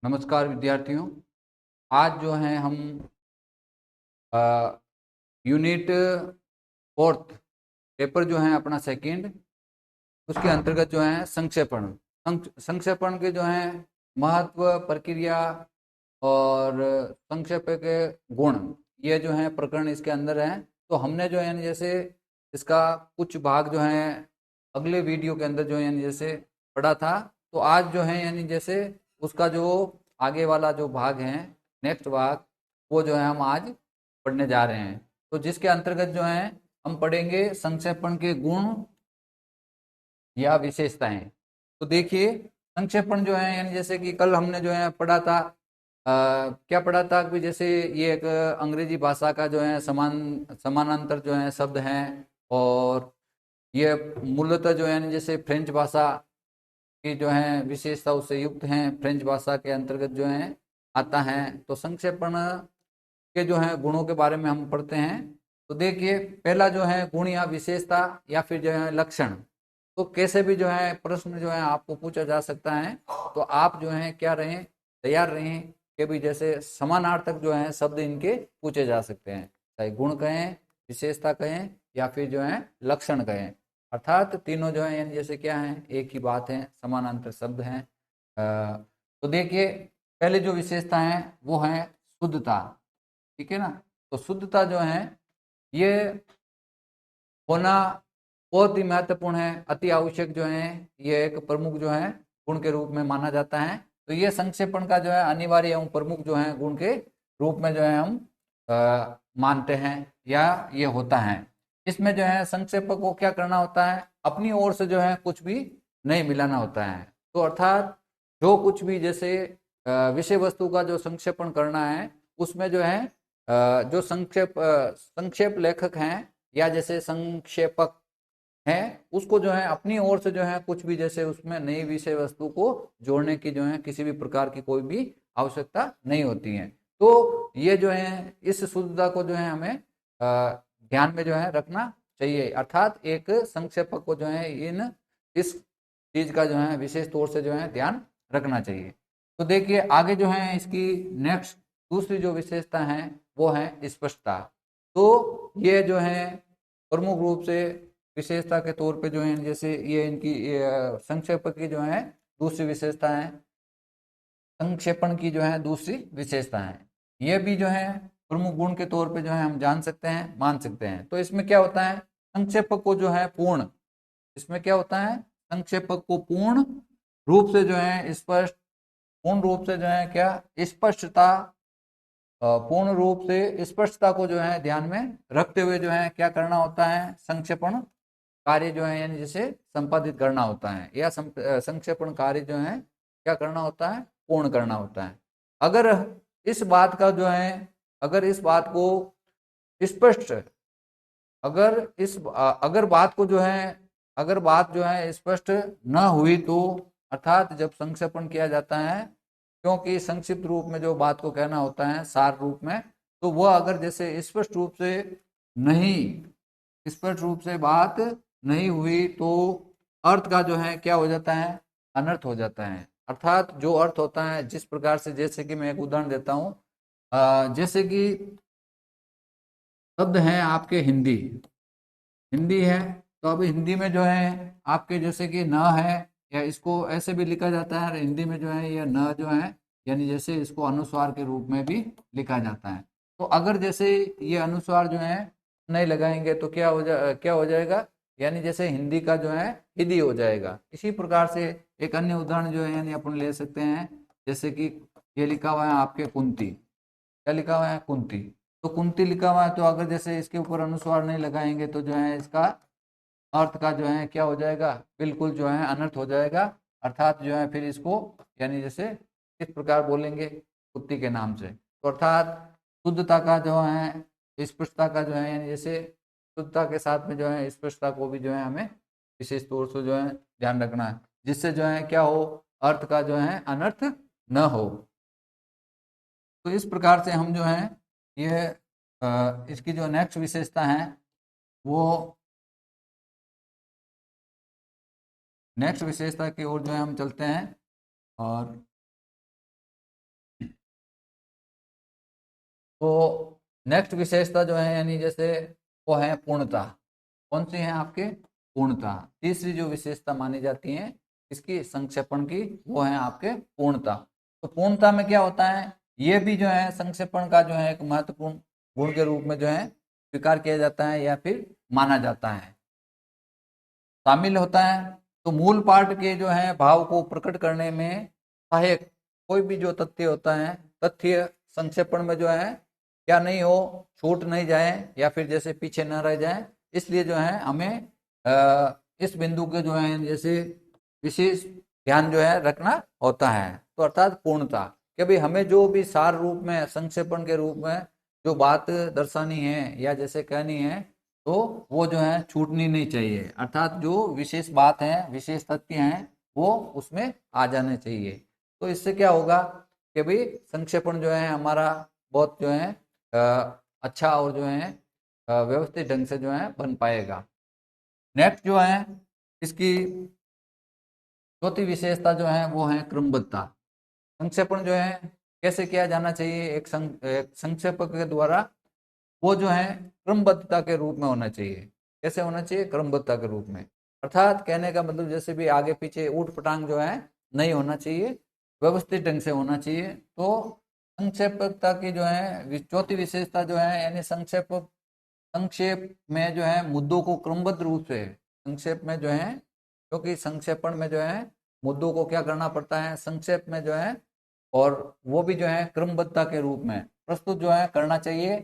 नमस्कार विद्यार्थियों। आज जो है हम यूनिट फोर्थ पेपर जो है अपना सेकंड, उसके अंतर्गत जो है संक्षेपण संक्षेपण के जो है महत्व, प्रक्रिया और संक्षेप के गुण, ये जो है प्रकरण इसके अंदर है। तो हमने जो है यानी जैसे इसका कुछ भाग जो है अगले वीडियो के अंदर जो है यानी जैसे पढ़ा था। तो आज जो है यानी जैसे उसका जो आगे वाला जो भाग है, नेक्स्ट भाग, वो जो है हम आज पढ़ने जा रहे हैं। तो जिसके अंतर्गत जो है हम पढ़ेंगे संक्षेपण के गुण या विशेषताएं। तो देखिए, संक्षेपण जो है यानी जैसे कि कल हमने जो है पढ़ा था, क्या पढ़ा था कि जैसे ये एक अंग्रेजी भाषा का जो है समानांतर जो है शब्द है, और ये मूलतः जो है यानी जैसे फ्रेंच भाषा की जो है विशेषता उससे युक्त हैं, फ्रेंच भाषा के अंतर्गत जो है आता है। तो संक्षेपण के जो है गुणों के बारे में हम पढ़ते हैं। तो देखिए, पहला जो है गुण या विशेषता या फिर जो है लक्षण। तो कैसे भी जो है प्रश्न जो है आपको पूछा जा सकता है, तो आप जो है क्या रहें, तैयार रहें कि भी जैसे समानार्थक जो है शब्द इनके पूछे जा सकते हैं, चाहे गुण कहें, विशेषता कहें या फिर जो है लक्षण कहें। अर्थात तीनों जो है यानी जैसे क्या है, एक ही बात है, समानांतर शब्द हैं। तो देखिए, पहले जो विशेषता है वो है शुद्धता। ठीक है ना। तो शुद्धता जो है ये होना बहुत ही महत्वपूर्ण है, अति आवश्यक जो है, ये एक प्रमुख जो है गुण के रूप में माना जाता है। तो ये संक्षेपण का जो है अनिवार्य एवं प्रमुख जो है गुण के रूप में जो है हम मानते हैं, या ये होता है। इसमें जो है संक्षेपक को क्या करना होता है, अपनी ओर से जो है कुछ भी नहीं मिलाना होता है। तो अर्थात जो कुछ भी जैसे विषय वस्तु का जो संक्षेपण करना है, उसमें जो है जो संक्षेप लेखक हैं या जैसे संक्षेपक है, उसको जो है अपनी ओर से जो है कुछ भी जैसे उसमें नई विषय वस्तु को जोड़ने की जो है किसी भी प्रकार की कोई भी आवश्यकता नहीं होती है। तो ये जो है इस शुद्धता को जो है हमें ध्यान में जो है रखना चाहिए। अर्थात एक संक्षेपक को जो है इस चीज का जो है विशेष तौर से जो है ध्यान रखना चाहिए। तो देखिए, आगे जो है इसकी नेक्स्ट दूसरी जो विशेषता है वो है स्पष्टता। तो ये जो है प्रमुख रूप से विशेषता के तौर पे जो है जैसे ये इनकी संक्षेपक की जो है दूसरी विशेषता है, संक्षेपण की जो है दूसरी विशेषता है। ये भी जो है प्रमुख गुण के तौर पे जो है हम जान सकते हैं, मान सकते हैं। तो इसमें क्या होता है, संक्षेपक को जो है पूर्ण, इसमें क्या होता है, संक्षेपक को पूर्ण रूप से जो है स्पष्ट, पूर्ण रूप से जो है क्या, स्पष्टता, पूर्ण रूप से स्पष्टता को जो है ध्यान में रखते हुए जो है क्या करना होता है, संक्षेपण कार्य जो है यानी जैसे संपादित करना होता है, या संक्षेपण कार्य जो है क्या करना होता है, पूर्ण करना होता है। अगर इस बात का जो है, अगर इस बात को स्पष्ट, अगर बात को जो है, अगर बात जो है स्पष्ट न हुई, तो अर्थात जब संक्षेपण किया जाता है, क्योंकि संक्षिप्त रूप में जो बात को कहना होता है सार रूप में, तो वह अगर जैसे स्पष्ट रूप से नहीं, स्पष्ट रूप से बात नहीं हुई, तो अर्थ का जो है क्या हो जाता है, अनर्थ हो जाता है। अर्थात जो अर्थ होता है जिस प्रकार से, जैसे कि मैं एक उदाहरण देता हूँ, जैसे कि शब्द है आपके हिंदी, हिंदी है। तो अब हिंदी में जो है आपके जैसे कि न है, या इसको ऐसे भी लिखा जाता है हिंदी में जो है, यह न जो है यानी जैसे इसको अनुस्वार के रूप में भी लिखा जाता है। तो अगर जैसे ये अनुस्वार जो है नहीं लगाएंगे तो क्या हो जाएगा, यानी जैसे हिंदी का जो है हिंदी हो जाएगा। इसी प्रकार से एक अन्य उदाहरण जो है यानी अपन ले सकते हैं, जैसे कि ये लिखा हुआ है आपके कुंती, क्या लिखा हुआ है, कुंती। तो कुंती लिखा हुआ है, तो अगर जैसे इसके ऊपर अनुस्वार नहीं लगाएंगे तो जो है इसका अर्थ का जो है क्या हो जाएगा, बिल्कुल जो है अनर्थ हो जाएगा। अर्थात जो है फिर इसको यानी जैसे किस प्रकार बोलेंगे, कुत्ती के नाम से। तो अर्थात शुद्धता का जो है, स्पष्टता का जो है यानी जैसे शुद्धता के साथ में जो है स्पष्टता को भी जो है हमें विशेष तौर से जो है ध्यान रखना है, जिससे जो है क्या हो, अर्थ का जो है अनर्थ न हो। तो इस प्रकार से हम जो है ये इसकी जो नेक्स्ट विशेषता है, वो नेक्स्ट विशेषता की ओर जो है हम चलते हैं। और तो नेक्स्ट विशेषता जो है यानी जैसे वो है पूर्णता। कौन सी है आपके? पूर्णता। तीसरी जो विशेषता मानी जाती है इसकी संक्षेपण की, वो है आपके पूर्णता। तो पूर्णता में क्या होता है, ये भी जो है संक्षेपण का जो है एक महत्वपूर्ण गुण के रूप में जो है स्वीकार किया जाता है या फिर माना जाता है, शामिल होता है। तो मूल पाठ के जो है भाव को प्रकट करने में सहायक कोई भी जो तथ्य होता है, तथ्य संक्षेपण में जो है क्या नहीं हो, छूट नहीं जाए या फिर जैसे पीछे न रह जाए, इसलिए जो है हमें इस बिंदु के जो है जैसे विशेष ध्यान जो है रखना होता है। तो अर्थात पूर्णता, कि भाई हमें जो भी सार रूप में संक्षेपण के रूप में जो बात दर्शानी है या जैसे कहनी है, तो वो जो है छूटनी नहीं चाहिए। अर्थात जो विशेष बात है, विशेष तथ्य हैं, वो उसमें आ जाने चाहिए। तो इससे क्या होगा कि भाई संक्षेपण जो है हमारा बहुत जो है अच्छा और जो है व्यवस्थित ढंग से जो है बन पाएगा। नेक्स्ट जो है इसकी चौथी विशेषता जो है वो है क्रमबद्धता। संक्षेपण जो है कैसे किया जाना चाहिए, एक संक्षेपक के द्वारा, वो जो है क्रमबद्धता के रूप में होना चाहिए। कैसे होना चाहिए? क्रमबद्धता के रूप में। अर्थात कहने का मतलब जैसे भी आगे पीछे ऊट पटांग जो है नहीं होना चाहिए, व्यवस्थित ढंग से होना चाहिए। तो संक्षेपकता की जो है चौथी विशेषता जो है यानी संक्षेप में जो है मुद्दों को क्रमबद्ध रूप से, संक्षेप में जो है, क्योंकि संक्षेपण में जो है मुद्दों को क्या करना पड़ता है संक्षेप में जो है, और वो भी जो है क्रमबद्धता के रूप में प्रस्तुत जो है करना चाहिए।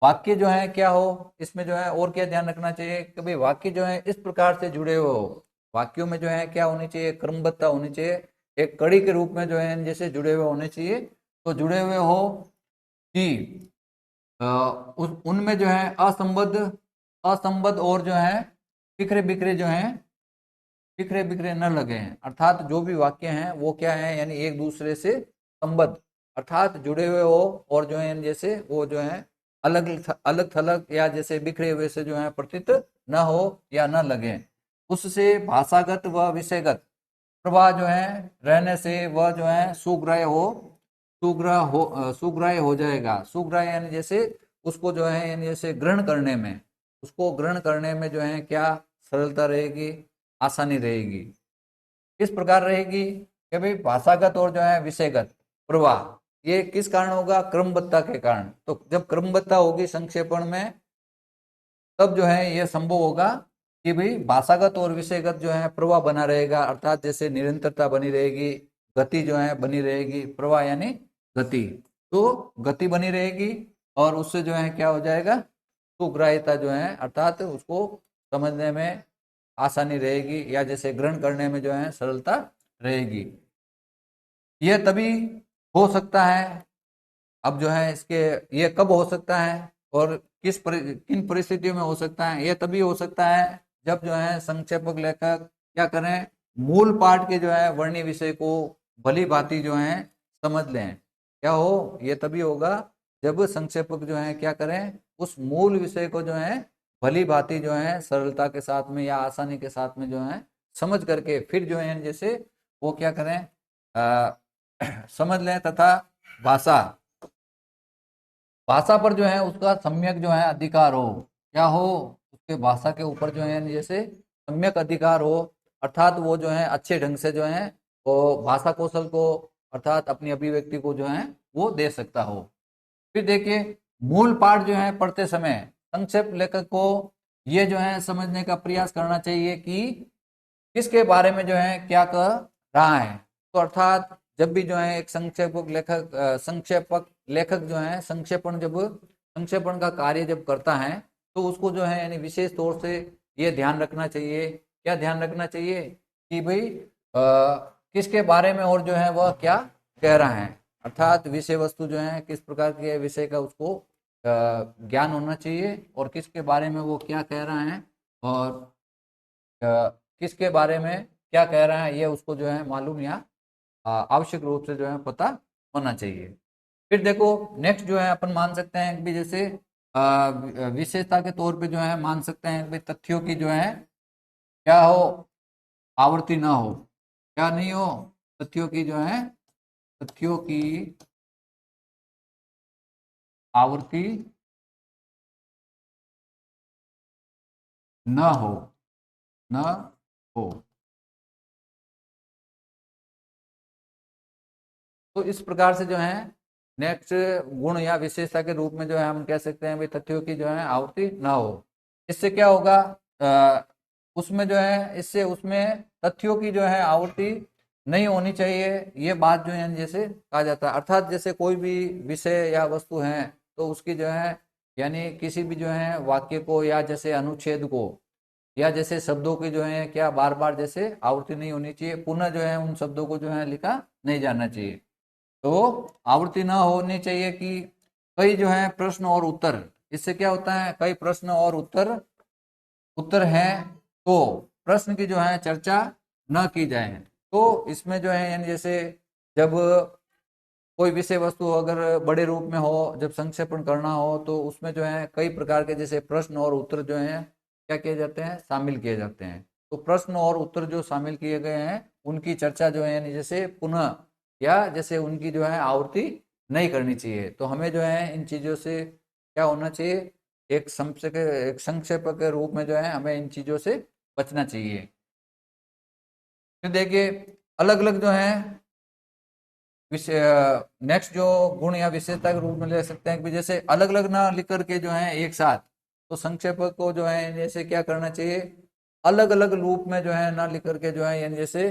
वाक्य जो है क्या हो इसमें जो है और क्या ध्यान रखना चाहिए कि भाई वाक्य जो है इस प्रकार से जुड़े हुए हो, वाक्यों में जो है क्या होनी चाहिए, क्रमबद्धता होनी चाहिए, एक कड़ी के रूप में जो है जैसे जुड़े हुए होने चाहिए। तो जुड़े हुए हो कि उनमें जो है असंबद्ध और जो है बिखरे बिखरे जो है बिखरे बिखरे न लगे हैं। अर्थात जो भी वाक्य हैं वो क्या है यानी एक दूसरे से संबद्ध, अर्थात जुड़े हुए हो और जो है जैसे वो जो है अलग अलग थलग या जैसे बिखरे हुए से जो है प्रतीत न हो या न लगे। उससे भाषागत व विषयगत प्रवाह जो है रहने से वह जो है सुग्राह्य हो जाएगा। सुग्राह्य यानी जैसे उसको जो है यानी जैसे ग्रहण करने में, उसको ग्रहण करने में जो है क्या सरलता रहेगी, आसानी रहेगी। किस प्रकार रहेगी कि भाई भाषागत और जो है विषयगत प्रवाह, ये किस कारण होगा? क्रमबद्धता के कारण। तो जब क्रमबद्धता होगी संक्षेपण में, तब जो है यह संभव होगा कि भाई भाषागत और विषयगत जो है प्रवाह बना रहेगा। अर्थात जैसे निरंतरता बनी रहेगी, गति जो है बनी रहेगी, प्रवाह यानी गति, तो गति बनी रहेगी और उससे जो है क्या हो जाएगा, सुग्राह्यता जो है अर्थात उसको समझने में आसानी रहेगी या जैसे ग्रहण करने में जो है सरलता रहेगी। यह तभी हो सकता है, अब जो है इसके ये कब हो सकता है और किन परिस्थितियों में हो सकता है? ये तभी हो सकता है जब जो है संक्षेपक लेखक क्या करें, मूल पाठ के जो है वर्णीय विषय को भली भांति जो है समझ लें। क्या हो? ये तभी होगा जब संक्षेपक जो है क्या करें, उस मूल विषय को जो है भली भांति जो है सरलता के साथ में या आसानी के साथ में जो है समझ करके फिर जो है जैसे वो क्या करें समझ लें, तथा भाषा भाषा पर जो है उसका सम्यक जो है अधिकार हो। क्या हो? उसके भाषा के ऊपर जो है जैसे सम्यक अधिकार हो, अर्थात वो जो है अच्छे ढंग से जो है वो भाषा कौशल को अर्थात अपनी अभिव्यक्ति को जो है वो दे सकता हो। फिर देखिए मूल पाठ जो है पढ़ते समय संक्षेप लेखक को ये जो है समझने का प्रयास करना चाहिए कि किसके बारे में जो है क्या कह रहा है। तो अर्थात जब भी जो है एक संक्षेपक लेखक जो है संक्षेपण का कार्य जब करता है, तो उसको जो है यानी विशेष तौर से ये ध्यान रखना चाहिए। क्या ध्यान रखना चाहिए कि भाई किसके बारे में और जो है वह क्या कह रहा है, अर्थात विषय वस्तु जो है किस प्रकार के विषय का उसको ज्ञान होना चाहिए और किसके बारे में वो क्या कह रहा है और किसके बारे में क्या कह रहा है, ये उसको जो है मालूम या आवश्यक रूप से जो है पता होना चाहिए। फिर देखो नेक्स्ट जो है अपन मान सकते हैं कि जैसे विशेषता के तौर पे जो है मान सकते हैं कि तथ्यों की जो है क्या हो, आवृत्ति ना हो। क्या नहीं हो? तथ्यों की जो है तथ्यों की आवृत्ति न हो, न हो। तो इस प्रकार से जो है नेक्स्ट गुण या विशेषता के रूप में जो है हम कह सकते हैं भाई तथ्यों की जो है आवृत्ति ना हो। इससे क्या होगा, उसमें जो है इससे उसमें तथ्यों की जो है आवृत्ति नहीं होनी चाहिए, ये बात जो है जैसे कहा जाता है। अर्थात जैसे कोई भी विषय या वस्तु है तो उसकी जो है यानी किसी भी जो है वाक्य को या जैसे अनुच्छेद को या जैसे शब्दों की जो है क्या बार बार जैसे आवृत्ति नहीं होनी चाहिए, पुनः जो है उन शब्दों को जो है लिखा नहीं जाना चाहिए। तो आवृत्ति ना होनी चाहिए कि कई जो है प्रश्न और उत्तर, इससे क्या होता है कई प्रश्न और उत्तर उत्तर हैं तो प्रश्न की जो है चर्चा न की जाए। तो इसमें जो है यानी जैसे जब कोई विषय वस्तु अगर बड़े रूप में हो, जब संक्षेपण करना हो तो उसमें जो है कई प्रकार के जैसे प्रश्न और उत्तर जो हैं क्या किए जाते हैं, शामिल किए जाते हैं। तो प्रश्न और उत्तर जो शामिल किए गए हैं उनकी चर्चा जो है यानी जैसे पुनः या जैसे उनकी जो है आवृत्ति नहीं करनी चाहिए। तो हमें जो है इन चीज़ों से क्या होना चाहिए, एक संक्षेप के रूप में जो है हमें इन चीज़ों से बचना चाहिए। फिर देखिए अलग अलग जो है नेक्स्ट जो गुण या विशेषता के रूप में ले सकते हैं कि जैसे अलग अलग ना लिख करके जो है एक साथ, तो संक्षेपक को जो है जैसे क्या करना चाहिए, अलग अलग रूप में जो है ना लिख करके जो है यानी जैसे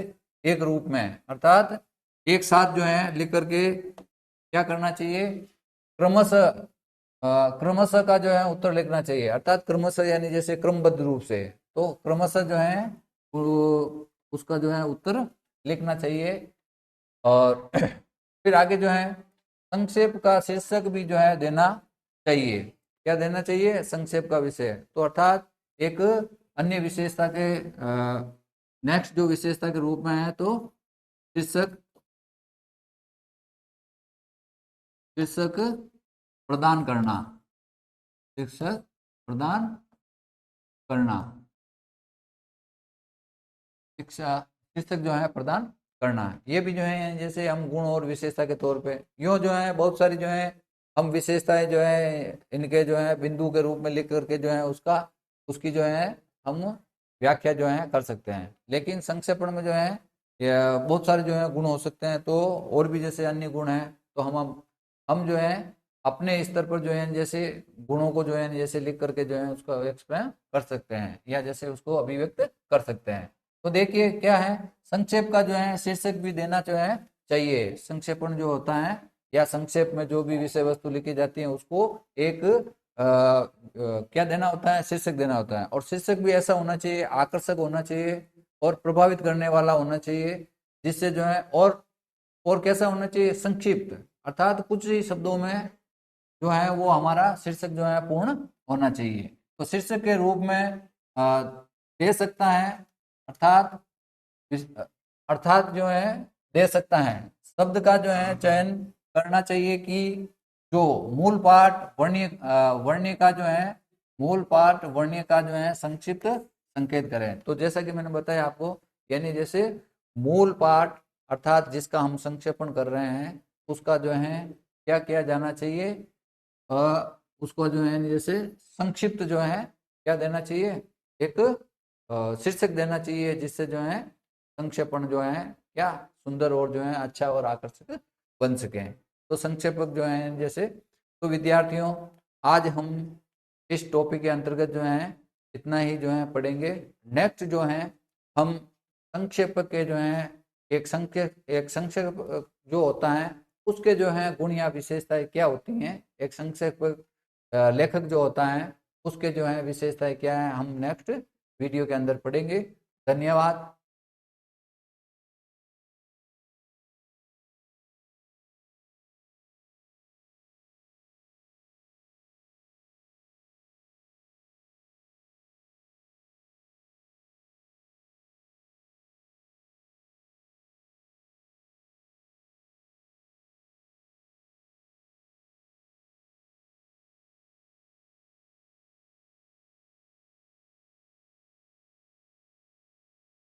एक रूप में अर्थात एक साथ जो है लिख करके क्या करना चाहिए, क्रमशः क्रमशः का जो है उत्तर लिखना चाहिए। अर्थात क्रमशः यानी जैसे क्रमबद्ध रूप से, तो क्रमशः जो है उसका जो है उत्तर लिखना चाहिए। और फिर आगे जो है संक्षेप का शीर्षक भी जो है देना चाहिए। क्या देना चाहिए, संक्षेप का विषय। तो अर्थात एक अन्य विशेषता के नेक्स्ट जो विशेषता के रूप में है तो शीर्षक शीर्षक प्रदान करना, शीर्षक प्रदान करना, शिक्षा शीर्षक जो है प्रदान करना। ये भी जो है जैसे हम गुण और विशेषता के तौर पे यूँ जो है बहुत सारी जो है हम विशेषताएं जो है इनके जो है बिंदु के रूप में लिख करके जो है उसकी जो है हम व्याख्या जो है कर सकते हैं। लेकिन संक्षेपण में जो है बहुत सारे जो है गुण हो सकते हैं, तो और भी जैसे अन्य गुण हैं तो हम जो है अपने स्तर पर जो है जैसे गुणों को जो है जैसे लिख करके जो है उसका एक्सप्लेन कर सकते हैं या जैसे उसको अभिव्यक्त कर सकते हैं। तो देखिए क्या है, संक्षेप का जो है शीर्षक भी देना जो है चाहिए। संक्षेपण जो होता है या संक्षेप में जो भी विषय वस्तु लिखी जाती है उसको एक क्या देना होता है, शीर्षक देना होता है। और शीर्षक भी ऐसा होना चाहिए, आकर्षक होना चाहिए और प्रभावित करने वाला होना चाहिए, जिससे जो है और कैसा होना चाहिए, संक्षिप्त, अर्थात कुछ ही शब्दों में जो है वो हमारा शीर्षक जो है पूर्ण होना चाहिए। तो शीर्षक के रूप में दे सकता है, अर्थात अर्थात जो है दे सकता है। शब्द का जो है चयन करना चाहिए कि जो मूल पाठ वर्ण्य का जो है मूल पाठ वर्ण्य का जो है संक्षिप्त संकेत करें। तो जैसा कि मैंने बताया आपको, यानी जैसे मूल पाठ अर्थात जिसका हम संक्षेपण कर रहे हैं उसका जो है क्या किया जाना चाहिए, उसको जो है जैसे संक्षिप्त जो है क्या देना चाहिए, एक शीर्षक देना चाहिए, जिससे जो है संक्षेपण जो है क्या सुंदर और जो है अच्छा और आकर्षक बन सके। तो संक्षेपक जो है जैसे, तो विद्यार्थियों आज हम इस टॉपिक के अंतर्गत जो है इतना ही जो है पढ़ेंगे। नेक्स्ट जो है हम संक्षेपक के जो है एक संक्षेप जो होता है उसके जो है गुण या विशेषताएं क्या होती हैं, एक संक्षेपक लेखक जो होता है उसके जो है विशेषताएं क्या है, हम नेक्स्ट वीडियो के अंदर पढ़ेंगे। धन्यवाद।